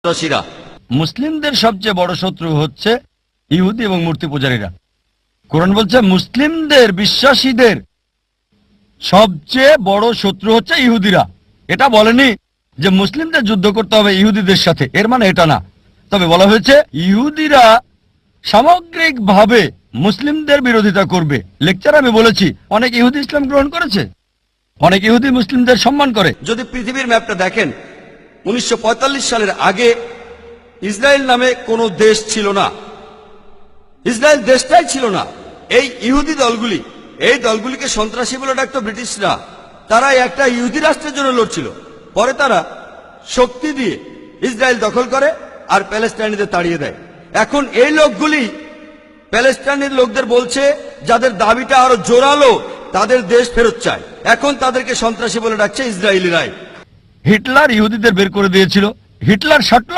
সন্ত্রাসীরা। মুসলিমদের সবচেয়ে বড় শত্রু হচ্ছে ইহুদি এবং মূর্তি পূজারীরা। কোরআন বলছে মুসলিমদের বিশ্বাসীদের সবচেয়ে বড় শত্রু হচ্ছে ইহুদিরা। এটা বলেনি যে মুসলিমদের যুদ্ধ করতে হবে ইহুদিদের সাথে, এর মানে এটা না। তবে বলা হয়েছে ইহুদিরা সামগ্রিকভাবে মুসলিমদের বিরোধিতা করবে। লেকচার আমি বলেছি অনেক ইহুদি ইসলাম গ্রহণ করেছে, অনেক ইহুদি মুসলিমদের সম্মান করে। যদি পৃথিবীর ম্যাপটা দেখেন 1945 সালের আগে ইসরায়েল নামে কোনো দেশ ছিল না, ইসরায়েল দেশটাই ছিল না। এই ইহুদি দলগুলি, এই দলগুলিকে সন্ত্রাসী বলে ডাকতো ব্রিটিশরা। তারা একটা ইহুদি রাষ্ট্রের জন্য লড়ছিল। পরে তারা শক্তি দিয়ে ইসরায়েল দখল করে আর প্যালেস্টাইনিদের তাড়িয়ে দেয়। এখন এই লোকগুলি প্যালেস্টাইনের লোকদের বলছে, যাদের দাবিটা আরো জোরালো, তাদের দেশ ফেরত চায়। এখন তাদেরকে সন্ত্রাসী বলে ডাকছে ইসরায়েলিরাই। হিটলার ইহুদিদের বের করে দিয়েছিল। হিটলার 60